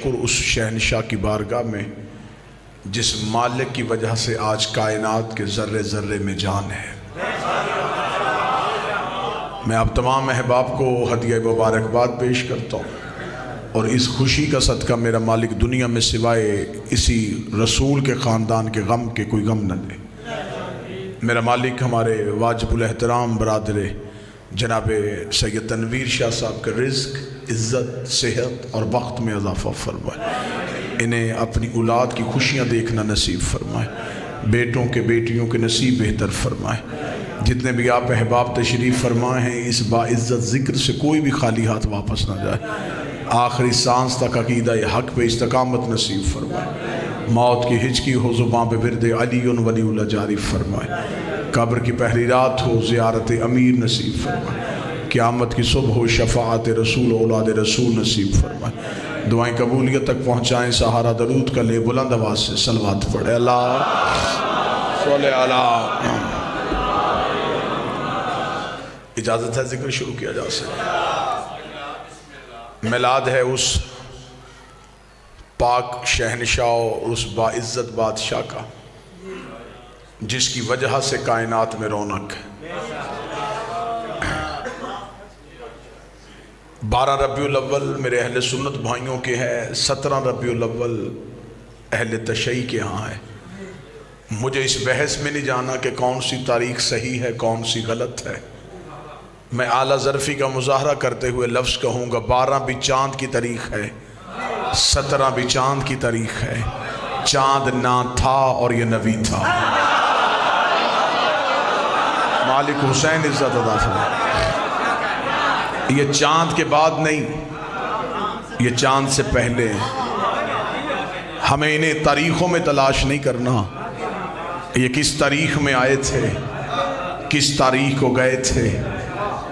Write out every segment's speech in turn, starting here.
شکر اس شہنشاہ کی بارگاہ میں جس مالک کی وجہ سے آج کائنات کے ذرے ذرے میں جان ہے۔ میں آپ تمام احباب کو ہدیہ مبارکباد پیش کرتا ہوں، اور اس خوشی کا صدقہ میرا مالک دنیا میں سوائے اسی رسول کے خاندان کے غم کے کوئی غم نہ دے۔ میرا مالک ہمارے واجب الاحترام برادر جناب سید تنویر شاہ صاحب کا رزق، عزت، صحت اور وقت میں اضافہ فرمائے، انہیں اپنی اولاد کی خوشیاں دیکھنا نصیب فرمائے، بیٹوں کے بیٹیوں کے نصیب بہتر فرمائے۔ جتنے بھی آپ احباب تشریف فرمائے ہیں اس باعزت ذکر سے کوئی بھی خالی ہاتھ واپس نہ جائے، آخری سانس تک عقیدہ حق پہ استقامت نصیب فرمائے، موت کی ہچکی ہو زبان پہ ورد علی ولی اللہ جاری فرمائے، قبر کی پہلی رات ہو زیارت امیر نصیب فرمائے، قیامت کی صبح ہو شفاعت رسول اولاد رسول نصیب فرمائے۔ دعائیں قبولیت تک پہنچائیں، سہارا درود کا لے، بلند آواز سے صلوات پڑھے، اللہ صلی اللہ۔ اجازت ہے ذکر شروع کیا جا سکے۔ میلاد ہے اس پاک شہنشاہ اور اس باعزت بادشاہ کا جس کی وجہ سے کائنات میں رونق ہے۔ 12 ربیع الاول میرے اہل سنت بھائیوں کے ہے، 17 ربیع الاول اہل تشیع کے ہاں ہے۔ مجھے اس بحث میں نہیں جانا کہ کون سی تاریخ صحیح ہے کون سی غلط ہے، میں اعلیٰ ظرفی کا مظاہرہ کرتے ہوئے لفظ کہوں گا 12 بھی چاند کی تاریخ ہے، 17 بھی چاند کی تاریخ ہے، چاند نہ تھا اور یہ نبی تھا۔ مالک حسین عزت عطا فرمائے۔ یہ چاند کے بعد نہیں، یہ چاند سے پہلے۔ ہمیں انہیں تاریخوں میں تلاش نہیں کرنا، یہ کس تاریخ میں آئے تھے، کس تاریخ کو گئے تھے۔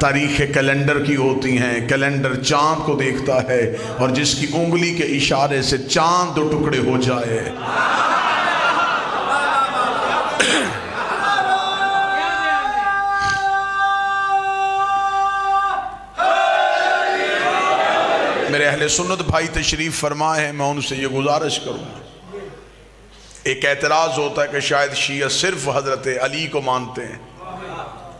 تاریخ کیلنڈر کی ہوتی ہیں، کیلنڈر چاند کو دیکھتا ہے، اور جس کی انگلی کے اشارے سے چاند 2 ٹکڑے ہو جائے۔ میرے اہل سنت بھائی تشریف فرمائے ہیں، میں ان سے یہ گزارش کروں۔ ایک اعتراض ہوتا ہے کہ شاید شیعہ صرف حضرت علی کو مانتے ہیں،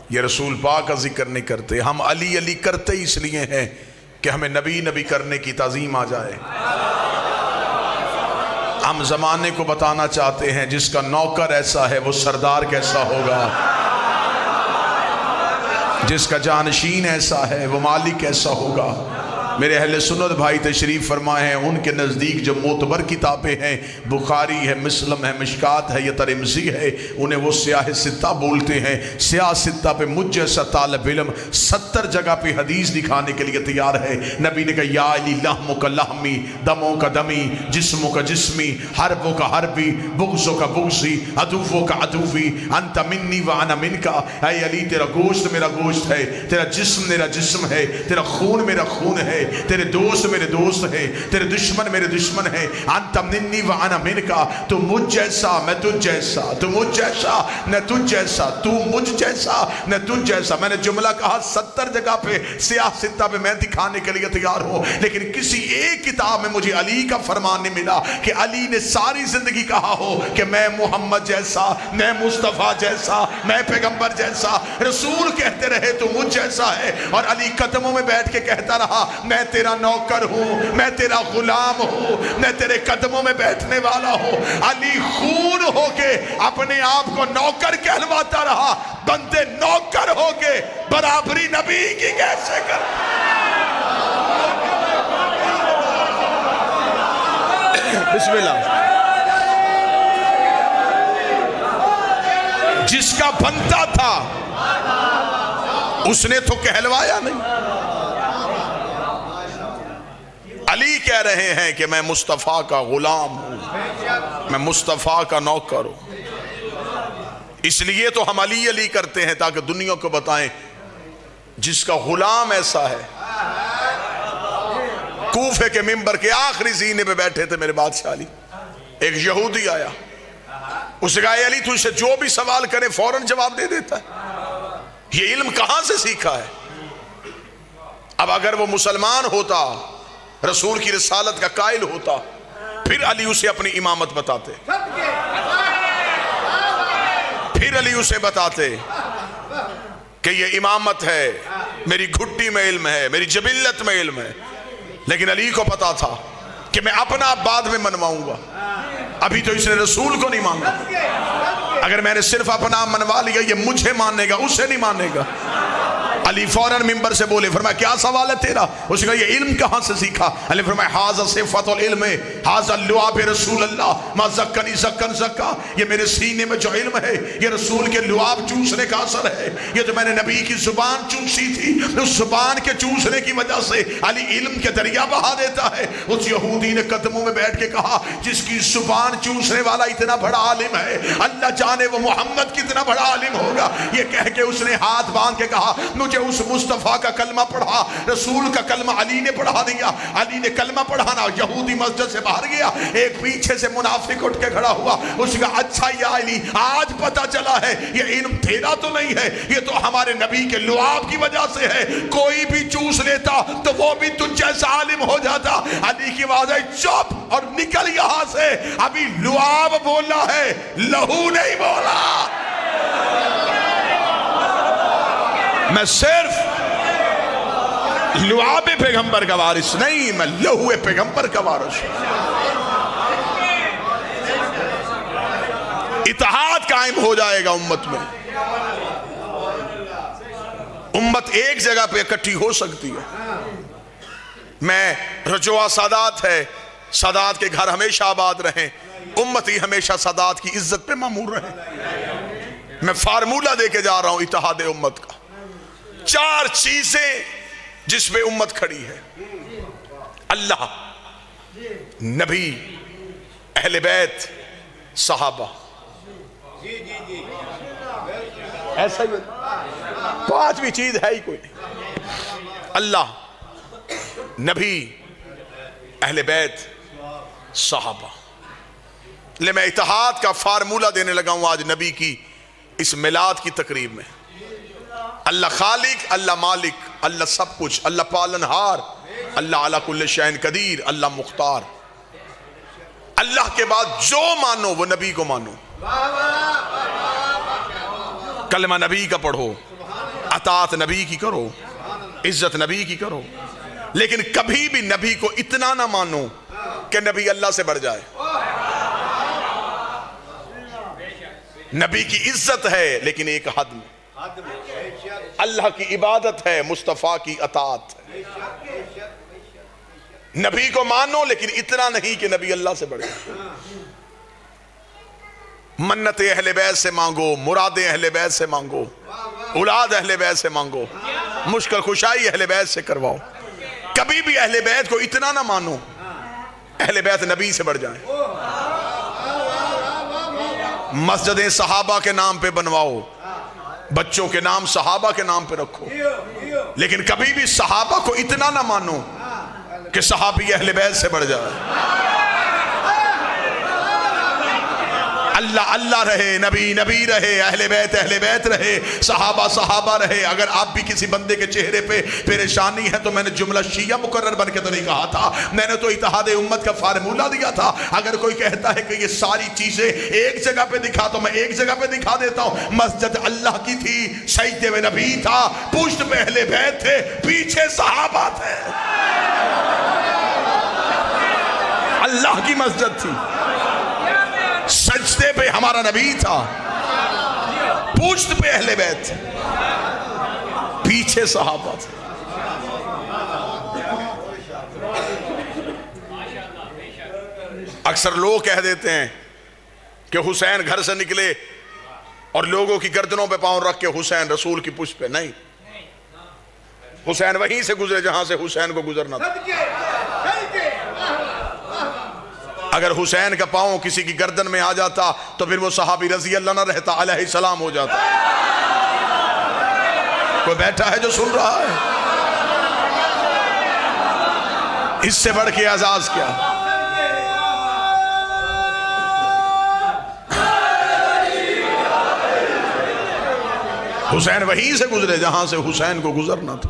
یہ رسول پاک کا ذکر نہیں کرتے۔ ہم علی علی کرتے اس لیے ہیں کہ ہمیں نبی نبی کرنے کی تعظیم آ جائے۔ ہم زمانے کو بتانا چاہتے ہیں جس کا نوکر ایسا ہے وہ سردار کیسا ہوگا، جس کا جانشین ایسا ہے وہ مالک کیسا ہوگا۔ میرے اہل سنت بھائی تشریف فرمائے ہیں، ان کے نزدیک جو معتبر کتابیں ہیں، بخاری ہے، مسلم ہے، مشکات ہے، یا ترمذی ہے، انہیں وہ سیاہ ستہ بولتے ہیں۔ سیاہ ستہ پہ مجھ جیسا طالب علم 70 جگہ پہ حدیث دکھانے کے لیے تیار ہے۔ نبی نے کہا یا علی لحمک لحمی، دموں کا دمی، جسموں کا جسمی، حربوں کا حربی، بغضوں کا بغضی، عدووں کا عدوی، انت منی وانا منکا۔ اے علی تیرا گوشت میرا گوشت ہے، تیرا جسم میرا جسم ہے، تیرا خون میرا خون ہے، تیرے دوست میرے دوست ہیں، تیرے دشمن میرے دشمن ہیں۔ انت منی وانا منکا، تو مجھ جیسا میں تجھ جیسا، تو مجھ جیسا میں تجھ جیسا، تو مجھ جیسا میں تجھ جیسا۔ میں نے جملہ کہا 70 جگہ پہ سیاہ ستہ پہ میں دکھانے کے لیے تیار ہوں، لیکن کسی ایک کتاب میں مجھے علی کا فرمان نہیں ملا کہ علی نے ساری زندگی کہا ہو کہ میں محمد جیسا، میں مصطفیٰ جیسا، میں پیغمبر جیسا۔ رسول کہتے رہے تو مجھ جیسا ہے، اور علی قدموں میں بیٹھ کے کہتا رہا میں تیرا نوکر ہوں، میں تیرا غلام ہوں، میں تیرے قدموں میں بیٹھنے والا ہوں۔ علی خون ہو کے اپنے آپ کو نوکر کہلواتا رہا، بندے نوکر ہو کے برابری نبی کی کیسے کر۔ بسم اللہ۔ جس کا بنتا تھا اس نے تو کہلوایا نہیں۔ علی کہہ رہے ہیں کہ میں مصطفیٰ کا غلام ہوں، میں مصطفیٰ کا نوکر ہوں۔ اس لیے تو ہم علی علی کرتے ہیں تاکہ دنیا کو بتائیں جس کا غلام ایسا ہے۔ کوفے کے منبر کے آخری زینے پہ بیٹھے تھے میرے بادشاہ علی، ایک یہودی آیا، اس نے کہا علی تجھ سے جو بھی سوال کرے فوراً جواب دے دیتا ہے، یہ علم کہاں سے سیکھا ہے؟ اب اگر وہ مسلمان ہوتا رسول کی رسالت کا قائل ہوتا، پھر علی اسے اپنی امامت بتاتے، پھر علی اسے بتاتے کہ یہ امامت ہے، میری گھٹی میں علم ہے، میری جبلت میں علم ہے. لیکن علی کو پتا تھا کہ میں اپنا بعد میں منواؤں گا، ابھی تو اس نے رسول کو نہیں مانا. اگر میں نے صرف اپنا منوا لیا یہ مجھے ماننے گا، اسے نہیں مانے گا. علی فوراً ممبر سے بولے، فرمایا کیا سوال ہے تیرا؟ اس نے کہا یہ علم کہاں سے سیکھا؟ علی فرمایا ھذا صفۃ العلم، ھذا لعاب رسول اللہ ما زکانی زکن زکا، یہ میرے سینے میں جو علم ہے یہ رسول کے لعاب چوسنے کا اثر ہے. یہ جو میں نے نبی کی زبان چوسی تھی، اس زبان کے چوسنے کی وجہ سے علی علم کے دریا بہا دیتا ہے. اس یہودی نے قدموں میں بیٹھ کے کہا جس کی زبان چوسنے والا اتنا بڑا عالم ہے، اللہ جانے وہ محمد کتنا بڑا عالم ہوگا. یہ کہہ کے اس نے ہاتھ باندھ کے کہا مجھے اس مصطفیٰ کا کلمہ پڑھا. رسول کا کلمہ علی نے پڑھا دیا. علی نے کلمہ پڑھانا، یہودی مسجد سے باہر گیا، ایک پیچھے سے منافق اٹھ کے کھڑا ہوا. اس کا اچھا یا علی آج پتا چلا ہے یہ علم تیرا تو نہیں ہے، یہ تو ہمارے نبی کے لعاب کی وجہ سے ہے. کوئی بھی چوس لیتا تو وہ بھی تجھ جیسا عالم ہو جاتا. علی کی آواز ہے چپ اور نکل یہاں سے. ابھی لعاب بولا ہے، لہو نہیں بولا. میں صرف لعاب پیغمبر کا وارث نہیں، میں لہو پیغمبر کا وارث ہوں. اتحاد قائم ہو جائے گا امت میں. امت ایک جگہ پہ اکٹھی ہو سکتی ہے. میں رجوع سادات ہے، سادات کے گھر ہمیشہ آباد رہیں، امتی ہمیشہ سادات کی عزت پہ معمور رہے. میں فارمولہ دے کے جا رہا ہوں اتحاد امت کا. 4 چیزیں جس پہ امت کھڑی ہے: اللہ، نبی، اہل بیت، صحابہ. ایسا ہی 5ویں چیز ہے ہی کوئی نہیں. اللہ، نبی، اہل بیت، صحابہ. لے میں اتحاد کا فارمولہ دینے لگا ہوں آج نبی کی اس میلاد کی تقریب میں. اللہ خالق، اللہ مالک، اللہ سب کچھ، اللہ پالنہار، اللہ علی کل شیء قدیر، اللہ مختار. اللہ کے بعد جو مانو وہ نبی کو مانو. کلمہ نبی کا پڑھو، اطاعت نبی کی کرو، عزت نبی کی کرو. لیکن کبھی بھی نبی کو اتنا نہ مانو کہ نبی اللہ سے بڑھ جائے. نبی کی عزت ہے لیکن ایک حد میں. اللہ کی عبادت ہے، مصطفیٰ کی اطاعت ہے. نبی کو مانو لیکن اتنا نہیں کہ نبی اللہ سے بڑھ جائے. منت اہل بیت سے مانگو، مراد اہل بیت سے مانگو، اولاد اہل بیت سے مانگو، مشکل کشائی اہل بیت سے کرواؤ. کبھی بھی اہل بیت کو اتنا نہ مانو اہل بیت نبی سے بڑھ جائیں. مسجدیں صحابہ کے نام پہ بنواؤ، بچوں کے نام صحابہ کے نام پہ رکھو، لیکن کبھی بھی صحابہ کو اتنا نہ مانو کہ صحابی اہل بیت سے بڑھ جائے. اللہ اللہ رہے، نبی نبی رہے، اہل بیت رہے، صحابہ صحابہ رہے. اگر آپ بھی کسی بندے کے چہرے پہ پریشانی ہے تو میں نے جملہ شیعہ مقرر بن کے تو نہیں کہا تھا، میں نے تو اتحاد امت کا فارمولہ دیا تھا. اگر کوئی کہتا ہے کہ یہ ساری چیزیں ایک جگہ پہ دکھا تو میں ایک جگہ پہ دکھا دیتا ہوں. مسجد اللہ کی تھی، سجدے میں نبی تھا، پشت پہ اہل بیت تھے، پیچھے صحابہ تھے. اللہ کی مسجد تھی، سجدے پہ ہمارا نبی تھا، پشت پہ اہل بیت تھے، پیچھے صحابہ تھے. اکثر لوگ کہہ دیتے ہیں کہ حسین گھر سے نکلے اور لوگوں کی گردنوں پہ پاؤں رکھ کے حسین رسول کی پشت پہ. نہیں، حسین وہیں سے گزرے جہاں سے حسین کو گزرنا تھا. اگر حسین کا پاؤں کسی کی گردن میں آ جاتا تو پھر وہ صحابی رضی اللہ نہ رہتا، علیہ السلام ہو جاتا. کوئی بیٹھا ہے جو سن رہا ہے؟ اس سے بڑھ کے اعزاز کیا؟ حسین وہیں سے گزرے جہاں سے حسین کو گزرنا تھا.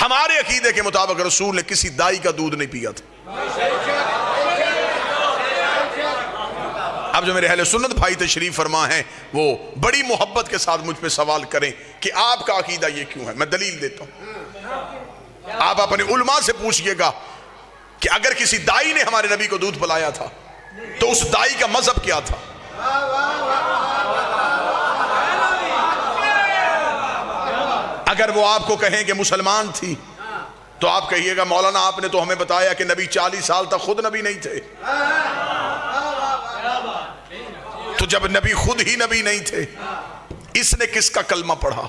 ہمارے عقیدے کے مطابق رسول نے کسی دائی کا دودھ نہیں پیا تھا۔ اب جو میرے اہل سنت بھائی تشریف فرما ہیں وہ بڑی محبت کے ساتھ مجھ پہ سوال کریں کہ آپ کا عقیدہ یہ کیوں ہے، میں دلیل دیتا ہوں۔ آپ اپنے علماء سے پوچھئے گا کہ اگر کسی دائی نے ہمارے نبی کو دودھ پلایا تھا تو اس دائی کا مذہب کیا تھا؟ اگر وہ آپ کو کہیں کہ مسلمان تھی تو آپ کہیے گا مولانا آپ نے تو ہمیں بتایا کہ نبی 40 سال تک خود نبی نہیں تھے۔ تو جب نبی خود ہی نبی نہیں تھے، اس نے کس کا کلمہ پڑھا؟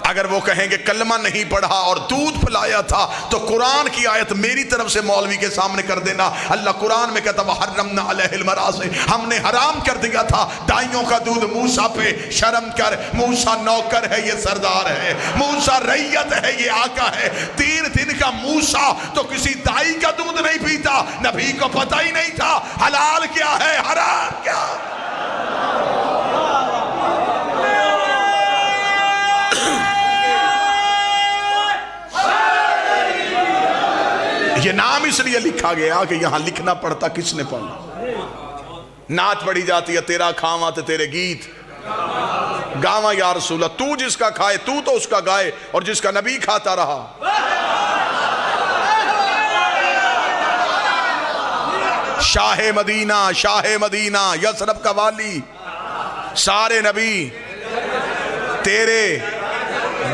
اگر وہ کہیں کہ کلمہ نہیں پڑھا اور دودھ پلایا تھا تو قرآن کی آیت میری طرف سے مولوی کے سامنے کر دینا۔ اللہ قرآن میں کہتا وَحَرَّمْنَا عَلَيْهِ الْمَرَاضِعَ، ہم نے حرام کر دیا تھا دائیوں کا دودھ موسیٰ پہ۔ شرم کر، موسیٰ نوکر ہے، یہ سردار ہے، موسیٰ رعیت ہے، یہ آقا ہے۔ 3 دن کا موسیٰ تو کسی دائی کا دودھ نہیں پیتا، نبی کو پتہ ہی نہیں تھا حلال کیا ہے حرام کیا۔ یہ نام اس لیے لکھا گیا کہ یہاں لکھنا پڑتا کس نے پڑھا؟ نعت پڑھی جاتی ہے تیرا کھاواں تے تیرے گیت گاواں یا رسول اللہ، تو جس کا کھائے تو اس کا گائے اور جس کا نبی کھاتا رہا۔ شاہ مدینہ یثرب کا والی، سارے نبی تیرے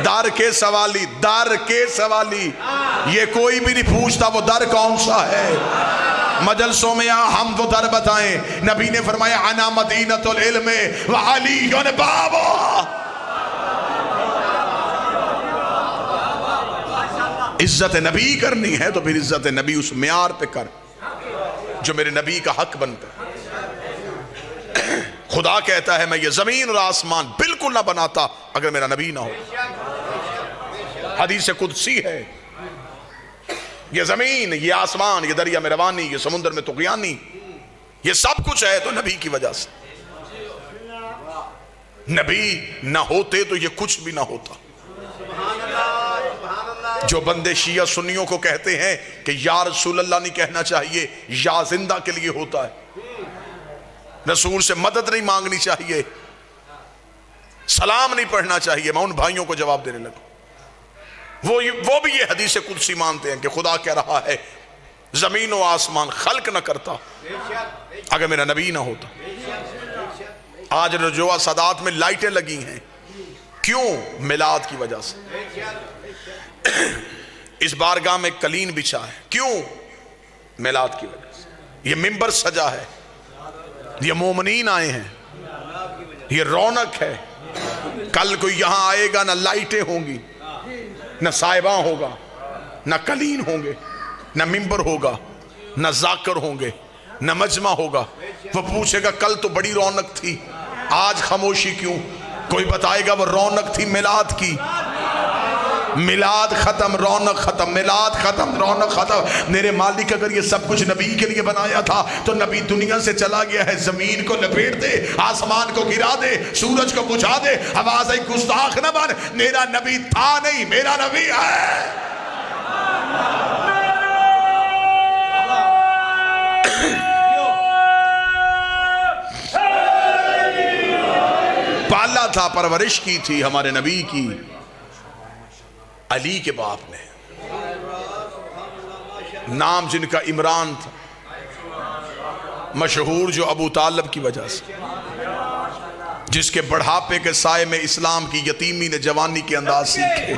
در کے سوالی، یہ کوئی بھی نہیں پوچھتا وہ در کون سا ہے۔ مجلسوں میں ہم وہ در بتائیں، نبی نے فرمایا انا مدینۃ العلم وعلی بابا۔ عزت نبی کرنی ہے تو پھر عزت نبی اس معیار پہ کر جو میرے نبی کا حق بنتا ہے۔ خدا کہتا ہے میں یہ زمین اور آسمان بالکل نہ بناتا اگر میرا نبی نہ ہو۔ حدیث قدسی ہے، یہ زمین، یہ آسمان، یہ دریا میں روانی، یہ سمندر میں طغیانی، یہ سب کچھ ہے تو نبی کی وجہ سے۔ نبی نہ ہوتے تو یہ کچھ بھی نہ ہوتا۔ جو بندے شیعہ سنیوں کو کہتے ہیں کہ یا رسول اللہ نہیں کہنا چاہیے، یا زندہ کے لیے ہوتا ہے، رسول سے مدد نہیں مانگنی چاہیے، سلام نہیں پڑھنا چاہیے، میں ان بھائیوں کو جواب دینے لگا۔ وہ بھی یہ حدیث قدسی مانتے ہیں کہ خدا کہہ رہا ہے زمین و آسمان خلق نہ کرتا اگر میرا نبی نہ ہوتا۔ آج رجوع سادات میں لائٹیں لگی ہیں، کیوں؟ میلاد کی وجہ سے۔ اس بارگاہ میں قلین بچھا ہے، کیوں؟ میلاد کی وجہ سے۔ یہ منبر سجا ہے، یہ مومنین آئے ہیں، یہ رونق ہے۔ کل کوئی یہاں آئے گا نہ لائٹیں ہوں گی، نہ صاحباں ہوگا، نہ قلین ہوں گے، نہ منبر ہوگا، نہ ذاکر ہوں گے، نہ مجمع ہوگا۔ وہ پوچھے گا کل تو بڑی رونق تھی، آج خاموشی کیوں؟ کوئی بتائے گا وہ رونق تھی میلاد کی۔ میلاد ختم، رونق ختم، میلاد ختم، رونق ختم۔ میرے مالک اگر یہ سب کچھ نبی کے لیے بنایا تھا تو نبی دنیا سے چلا گیا ہے۔ زمین کو لپیٹ دے، آسمان کو گرا دے، سورج کو بجھا دے، آواز ایک گستاخ نہ بن۔ میرا نبی تھا نہیں، میرا نبی ہے۔ پالا تھا، پرورش کی تھی ہمارے نبی کی علی کے باپ نے، نام جن کا عمران تھا، مشہور جو ابو طالب کی وجہ سے، جس کے بڑھاپے کے سائے میں اسلام کی یتیمی نے جوانی کے انداز سیکھے،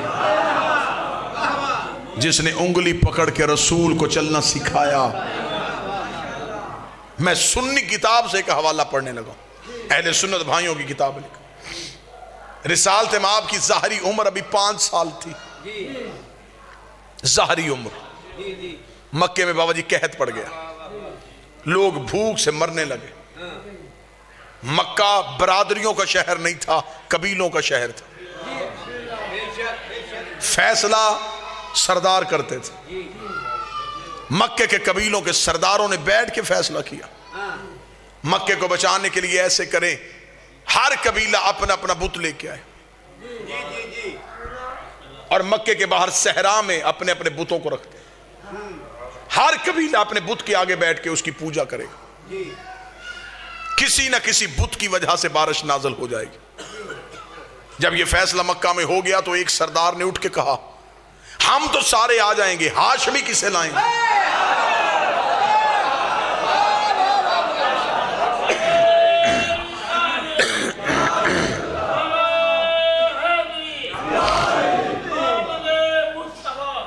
جس نے انگلی پکڑ کے رسول کو چلنا سکھایا۔ میں سنی کتاب سے ایک حوالہ پڑھنے لگا، اہل سنت بھائیوں کی کتاب لکھا، رسالت مآب کی ظاہری عمر ابھی 5 سال تھی، ظاہری عمر۔ مکے میں بابا جی قحط پڑ گیا، لوگ بھوک سے مرنے لگے۔ مکہ برادریوں کا شہر نہیں تھا، قبیلوں کا شہر تھا۔ فیصلہ سردار کرتے تھے، مکے کے قبیلوں کے سرداروں نے بیٹھ کے فیصلہ کیا مکے کو بچانے کے لیے ایسے کریں، ہر قبیلہ اپنا اپنا بت لے کے آئے، اور مکے کے باہر صحرا میں اپنے اپنے بتوں کو رکھتے ہیں. ہر قبیلہ اپنے بت کے آگے بیٹھ کے اس کی پوجا کرے گا. کسی نہ کسی بت کی وجہ سے بارش نازل ہو جائے گی. جب یہ فیصلہ مکہ میں ہو گیا تو ایک سردار نے اٹھ کے کہا ہم تو سارے آ جائیں گے, ہاشمی کسے لائیں گے؟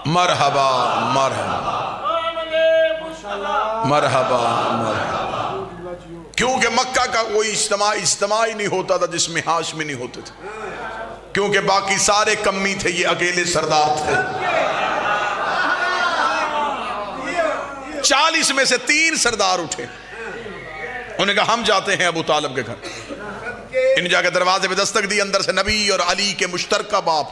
مرحبا مرحبا مرحبا مرحبا. کیونکہ مکہ کا کوئی اجتماع ہی نہیں ہوتا تھا جس میں ہاشمی نہیں ہوتے تھے, کیونکہ باقی سارے کمی تھے, یہ اکیلے سردار تھے. 40 میں سے 3 سردار اٹھے, انہوں نے کہا ہم جاتے ہیں ابو طالب کے گھر. انہیں جا کے دروازے پہ دستک دی, اندر سے نبی اور علی کے مشترکہ باپ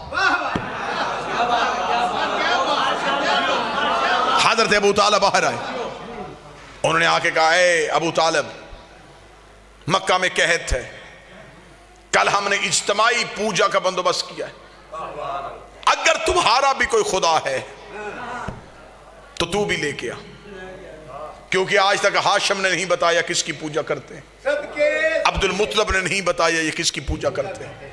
حضرت ابو طالب باہر آئے. انہوں نے آ کے کہا اے ابو طالب, مکہ میں قحط ہے, کل ہم نے اجتماعی پوجا کا بندوبست کیا ہے, اگر تمہارا بھی کوئی خدا ہے تو تو بھی لے کے آ, کیونکہ آج تک ہاشم نے نہیں بتایا کس کی پوجا کرتے ہیں, عبد المطلب نے نہیں بتایا یہ کس کی پوجا کرتے ہیں.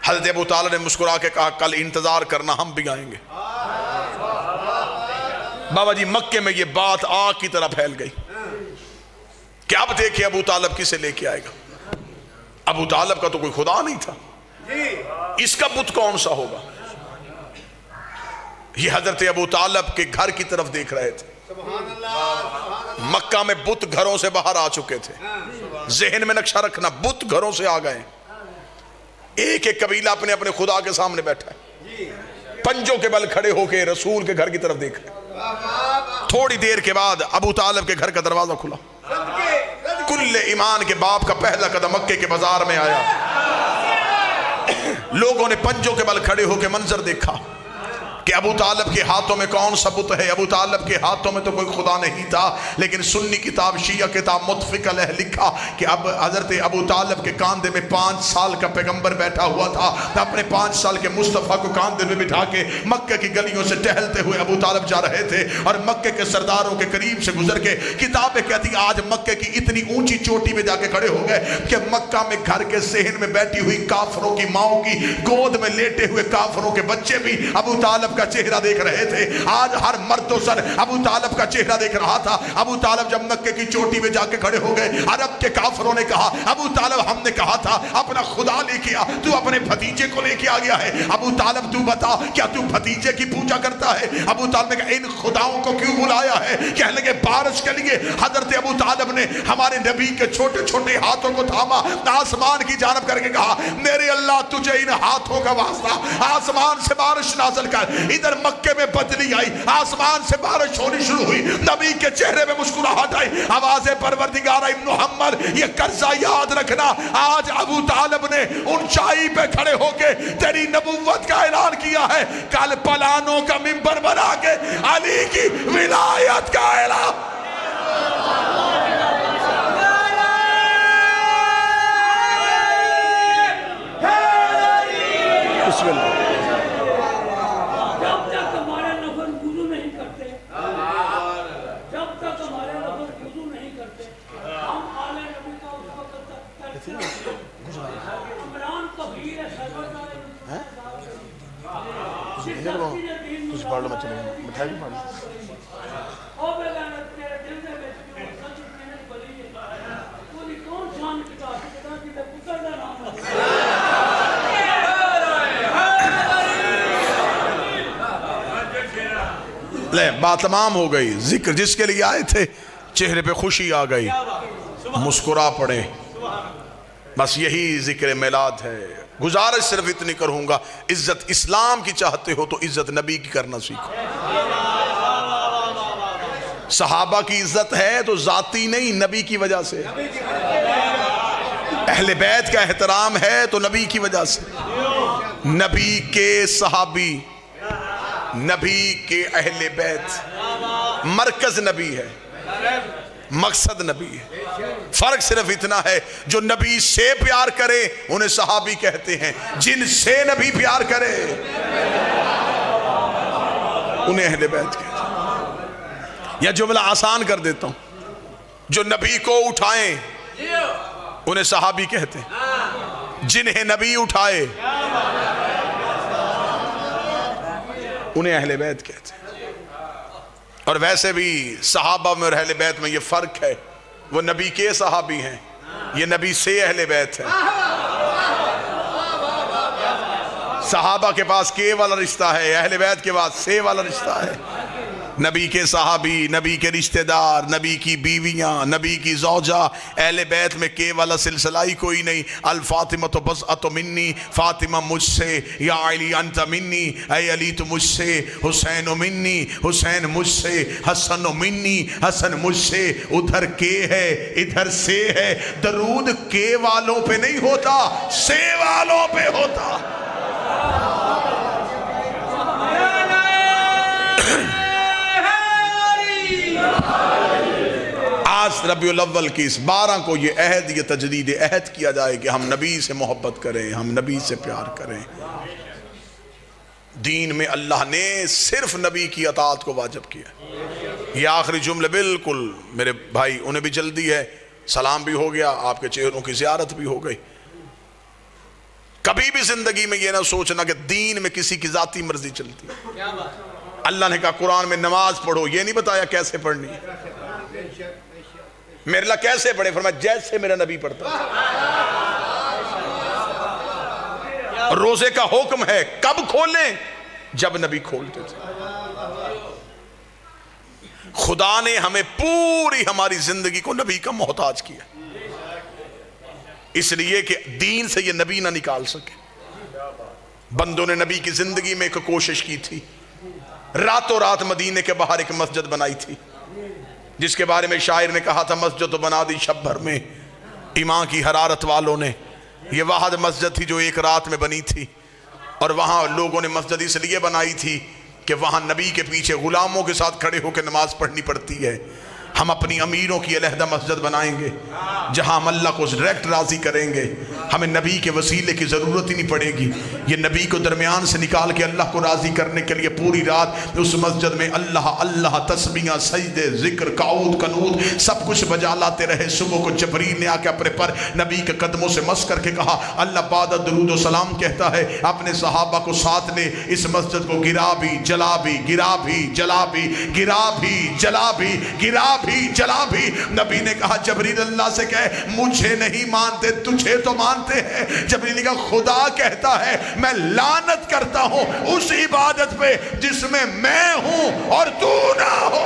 حضرت ابو طالب نے مسکرا کے کہا کل انتظار کرنا, ہم بھی آئیں گے. بابا جی مکے میں یہ بات آگ کی طرح پھیل گئی کہ اب دیکھیں ابو طالب کسے لے کے آئے گا. ابو طالب کا تو کوئی خدا نہیں تھا, اس کا بت کون سا ہوگا؟ یہ حضرت ابو طالب کے گھر کی طرف دیکھ رہے تھے. مکہ میں بت گھروں سے باہر آ چکے تھے. ذہن میں نقشہ رکھنا, بت گھروں سے آ گئے. ایک ایک قبیلہ اپنے اپنے خدا کے سامنے بیٹھا ہے, پنجوں کے بل کھڑے ہو کے رسول کے گھر کی طرف دیکھ رہے. تھوڑی دیر کے بعد ابو طالب کے گھر کا دروازہ کھلا. کل ایمان کے باپ کا پہلا قدم مکے کے بازار میں آیا. لوگوں نے پنجوں کے بل کھڑے ہو کے منظر دیکھا کہ ابو طالب کے ہاتھوں میں کون سا بت ہے. ابو طالب کے ہاتھوں میں تو کوئی خدا نہیں تھا, لیکن سنی کتاب شیعہ کتاب متفق علیہ لکھا کہ اب حضرت ابو طالب کے کاندھے میں 5 سال کا پیغمبر بیٹھا ہوا تھا. اپنے 5 سال کے مصطفیٰ کو کاندھے میں بٹھا کے مکہ کی گلیوں سے ٹہلتے ہوئے ابو طالب جا رہے تھے, اور مکے کے سرداروں کے قریب سے گزر کے کتابیں کہتی آج مکے کی اتنی اونچی چوٹی میں جا کے کھڑے ہو گئے کہ مکہ میں گھر کے صحن میں بیٹھی ہوئی کافروں کی ماؤں کی گود میں لیٹے ہوئے کافروں کے بچے بھی ابو طالب کا چہرہ دیکھ رہے تھے. آج ہر مرد و سر ابو طالب کا چہرہ دیکھ رہا تھا. ابو طالب جب مکے کی چوٹی میں جا کے کھڑے ہو گئے, عرب کے کافروں نے کہا ابو طالب ہم نے کہا تھا اپنا خدا لے کے آ, تو اپنے بھتیجے کو لے کے آ گیا ہے. ابو طالب تو بتا کیا تو بھتیجے کی پوجا کرتا ہے؟ ابو طالب نے کہا ان خداؤں کو کیوں بلایا ہے؟ کہنے لگے بارش کے لیے. حضرت ابو طالب نے ہمارے نبی کے چھوٹے چھوٹے ہاتھوں کو تھاما, آسمان کی جانب کر کے کہا میرے اللہ تجھے ان ہاتھوں کا واسطہ, آسمان سے بارش نازل کر. ادھر مکے میں بدلی آئی, آسمان سے بارش ہونی شروع ہوئی, نبی کے چہرے میں مسکراہٹ آئی. آواز پروردگار ابن محمد یہ قرضہ یاد رکھنا, آج ابو طالب نے اونچائی پہ کھڑے ہو کے تیری نبوت کا اعلان کیا ہے, کل پلانوں کا منبر بنا کے علی کی ولایت کا اعلان. بسم اللہ. کچھ پڑھ لو میں چلے گا, مٹھائی بھی پڑھ لو. لے بات تمام ہو گئی. ذکر جس کے لیے آئے تھے چہرے پہ خوشی آ گئی, مسکرا پڑے. بس یہی ذکر میلاد ہے. گزارش صرف اتنی کروں گا, عزت اسلام کی چاہتے ہو تو عزت نبی کی کرنا سیکھو. صحابہ کی عزت ہے تو ذاتی نہیں, نبی کی وجہ سے. اہل بیت کا احترام ہے تو نبی کی وجہ سے. نبی کے صحابی, نبی کے اہل بیت, مرکز نبی ہے. مقصد نبی ہے. فرق صرف اتنا ہے جو نبی سے پیار کرے انہیں صحابی کہتے ہیں، جن سے نبی پیار کرے انہیں اہل بیت کہتے ہیں. یا جملہ آسان کر دیتا ہوں، جو نبی کو اٹھائیں انہیں صحابی کہتے ہیں، جنہیں نبی اٹھائے انہیں اہل بیت کہتے ہیں. اور ویسے بھی صحابہ میں اور اہل بیت میں یہ فرق ہے، وہ نبی کے صحابی ہیں، یہ نبی سے اہل بیت ہے. صحابہ کے پاس کے والا رشتہ ہے، اہل بیت کے پاس سے والا رشتہ ہے. نبی کے صحابی، نبی کے رشتہ دار، نبی کی بیویاں، نبی کی زوجہ، اہل بیت میں کے والا سلسلہ ہی کوئی نہیں. الفاطمہ تو بضعۃ منی، فاطمہ مجھ سے، یا علی انت منی، اے علی تو مجھ سے، حسین منی، حسین مجھ سے، حسن منی، حسن مجھ سے. ادھر کے ہے ادھر سے ہے. درود کے والوں پہ نہیں ہوتا، سے والوں پہ ہوتا. آج ربیع الاول کی اس 12 کو یہ عہد، یہ تجدید عہد کیا جائے کہ ہم نبی سے محبت کریں، ہم نبی سے پیار کریں. دین میں اللہ نے صرف نبی کی اطاعت کو واجب کیا. یہ آخری جملے بالکل میرے بھائی انہیں بھی جلدی ہے، سلام بھی ہو گیا، آپ کے چہروں کی زیارت بھی ہو گئی. کبھی بھی زندگی میں یہ نہ سوچنا کہ دین میں کسی کی ذاتی مرضی چلتی ہے. اللہ نے کہا قرآن میں نماز پڑھو، یہ نہیں بتایا کیسے پڑھنی ہے. میرے اللہ کیسے پڑھے؟ فرمایا جیسے میرا نبی پڑھتا ہے. روزے کا حکم ہے، کب کھولیں؟ جب نبی کھولتے تھے. خدا نے ہمیں پوری ہماری زندگی کو نبی کا محتاج کیا، اس لیے کہ دین سے یہ نبی نہ نکال سکے. بندوں نے نبی کی زندگی میں ایک کوشش کی تھی، راتوں رات مدینے کے باہر ایک مسجد بنائی تھی، جس کے بارے میں شاعر نے کہا تھا مسجد تو بنا دی شب بھر میں ایمان کی حرارت والوں نے. یہ واحد مسجد تھی جو ایک رات میں بنی تھی، اور وہاں لوگوں نے مسجد اس لیے بنائی تھی کہ وہاں نبی کے پیچھے غلاموں کے ساتھ کھڑے ہو کے نماز پڑھنی پڑتی ہے. ہم اپنی امیروں کی علیحدہ مسجد بنائیں گے جہاں ہم اللہ کو ڈائریکٹ راضی کریں گے، ہمیں نبی کے وسیلے کی ضرورت ہی نہیں پڑے گی. یہ نبی کو درمیان سے نکال کے اللہ کو راضی کرنے کے لیے پوری رات اس مسجد میں اللہ اللہ تسبیحاں، سجدے، ذکر، قعود، قنوت سب کچھ بجا لاتے رہے. صبح کو جبریل نے آ کے اپنے پر نبی کے قدموں سے مس کر کے کہا اللہ بعد درود و سلام کہتا ہے اپنے صحابہ کو ساتھ لے، اس مسجد کو گرا بھی جلا بھی، گرا بھی جلا بھی، گرا بھی جلا بھی، گرا بھی جلا بھی. نبی نے کہا جبریل اللہ سے کہے مجھے نہیں مانتے تجھے تو مانتے ہیں. جبریل نے کہا خدا کہتا ہے میں لعنت کرتا ہوں اس عبادت پہ جس میں میں ہوں اور تو نہ ہو.